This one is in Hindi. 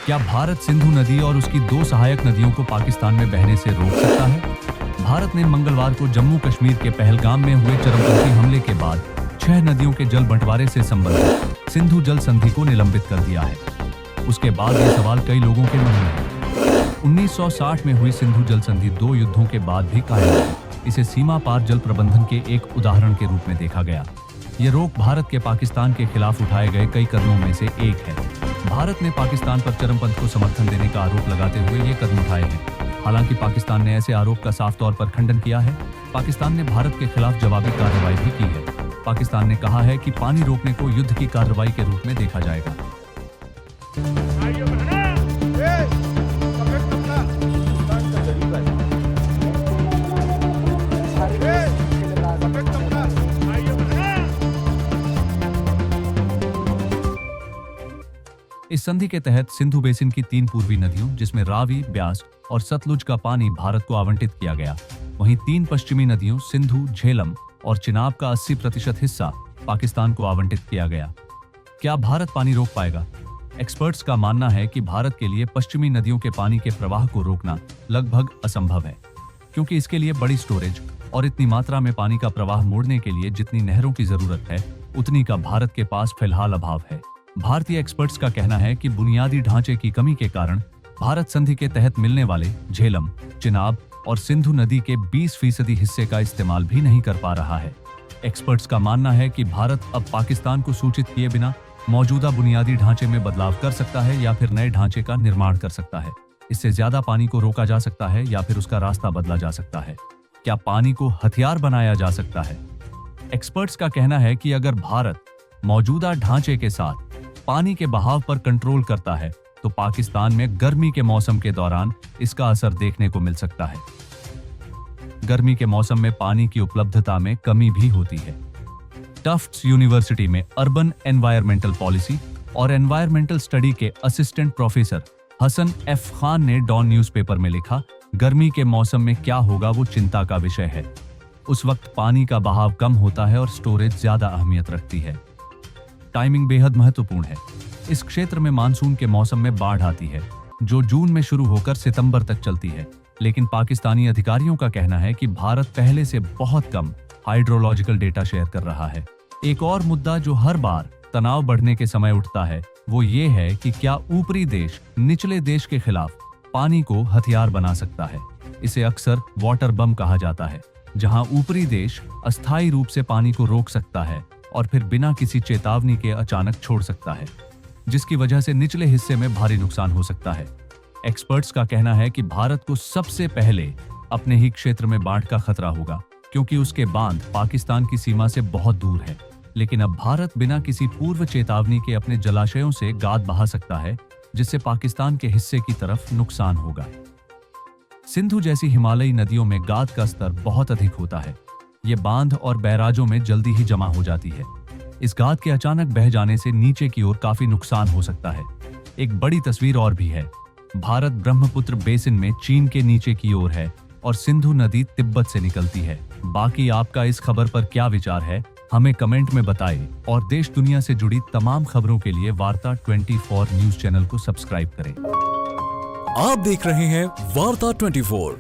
क्या भारत सिंधु नदी और उसकी दो सहायक नदियों को पाकिस्तान में बहने से रोक सकता है? भारत ने मंगलवार को जम्मू कश्मीर के पहलगाम में हुए चरमपंथी हमले के बाद 6 नदियों के जल बंटवारे से संबंधित सिंधु जल संधि को निलंबित कर दिया है। उसके बाद ये सवाल कई लोगों के मन में है। 1960 में हुई सिंधु जल संधि 2 युद्धों के बाद भी कायम है। इसे सीमा पार जल प्रबंधन के एक उदाहरण के रूप में देखा गया। ये रोक भारत के पाकिस्तान के खिलाफ उठाए गए कई कदमों में से एक है। भारत ने पाकिस्तान पर चरमपंथ को समर्थन देने का आरोप लगाते हुए ये कदम उठाए हैं। हालांकि पाकिस्तान ने ऐसे आरोप का साफ तौर पर खंडन किया है। पाकिस्तान ने भारत के खिलाफ जवाबी कार्रवाई भी की है। पाकिस्तान ने कहा है कि पानी रोकने को युद्ध की कार्रवाई के रूप में देखा जाएगा। इस संधि के तहत सिंधु बेसिन की 3 पूर्वी नदियों जिसमें रावी, ब्यास और सतलुज का पानी भारत को आवंटित किया गया। वहीं 3 पश्चिमी नदियों सिंधु, झेलम और चिनाब का 80% हिस्सा पाकिस्तान को आवंटित किया गया। क्या भारत पानी रोक पाएगा? एक्सपर्ट्स का मानना है कि भारत के लिए पश्चिमी नदियों के पानी के प्रवाह को रोकना लगभग असंभव है, क्योंकि इसके लिए बड़ी स्टोरेज और इतनी मात्रा में पानी का प्रवाह मोड़ने के लिए जितनी नहरों की जरूरत है उतनी का भारत के पास फिलहाल अभाव है। भारतीय एक्सपर्ट्स का कहना है कि बुनियादी ढांचे की कमी के कारण भारत संधि के तहत मिलने वाले झेलम, चिनाब और सिंधु नदी के 20% हिस्से का इस्तेमाल भी नहीं कर पा रहा है। एक्सपर्ट्स का मानना है कि भारत अब पाकिस्तान को सूचित किए बिना मौजूदा बुनियादी ढांचे में बदलाव कर सकता है या फिर नए ढांचे का निर्माण कर सकता है। इससे ज्यादा पानी को रोका जा सकता है या फिर उसका रास्ता बदला जा सकता है। क्या पानी को हथियार बनाया जा सकता है? एक्सपर्ट्स का कहना है कि अगर भारत मौजूदा ढांचे के साथ पानी के बहाव पर कंट्रोल करता है तो पाकिस्तान में गर्मी के मौसम के दौरान इसका असर देखने को मिल सकता है। गर्मी के मौसम में पानी की उपलब्धता में कमी भी होती है। टफ्ट्स यूनिवर्सिटी में अर्बन एनवायरमेंटल पॉलिसी और एनवायरमेंटल स्टडी के assistant professor Hasan F Khan ने डॉन न्यूज़पेपर में लिखा, गर्मी के मौसम में क्या होगा वो चिंता का विषय है। उस वक्त पानी का बहाव कम होता है और स्टोरेज ज्यादा अहमियत रखती है। टाइमिंग बेहद महत्वपूर्ण है। इस क्षेत्र में मानसून के मौसम में बाढ़ आती है जो जून में शुरू होकर सितंबर तक चलती है, लेकिन पाकिस्तानी अधिकारियों का कहना है कि भारत पहले से बहुत कम हाइड्रोलॉजिकल डेटा शेयर कर रहा है। एक और मुद्दा जो हर बार तनाव बढ़ने के समय उठता है वो ये है कि क्या ऊपरी देश निचले देश के खिलाफ पानी को हथियार बना सकता है। इसे अक्सर वाटर बम कहा जाता है, जहां ऊपरी देश अस्थायी रूप से पानी को रोक सकता है और फिर बिना किसी चेतावनी के अचानक छोड़ सकता है, जिसकी वजह से निचले हिस्से में भारी नुकसान हो सकता है। एक्सपर्ट्स का कहना है कि भारत को सबसे पहले अपने ही क्षेत्र में बाढ़ का खतरा होगा, क्योंकि उसके बांध पाकिस्तान की सीमा से बहुत दूर है। लेकिन अब भारत बिना किसी पूर्व चेतावनी के अपने जलाशयों से गाद बहा सकता है, जिससे पाकिस्तान के हिस्से की तरफ नुकसान होगा। सिंधु जैसी हिमालयी नदियों में गाद का स्तर बहुत अधिक होता है। ये बांध और बैराजों में जल्दी ही जमा हो जाती है। इस गाद के अचानक बह जाने से नीचे की ओर काफी नुकसान हो सकता है। एक बड़ी तस्वीर और भी है। भारत ब्रह्मपुत्र बेसिन में चीन के नीचे की ओर है और सिंधु नदी तिब्बत से निकलती है। बाकी आपका इस खबर पर क्या विचार है, हमें कमेंट में बताएं और देश दुनिया से जुड़ी तमाम खबरों के लिए वार्ता 24 न्यूज चैनल को सब्सक्राइब करें। आप देख रहे हैं वार्ता 24।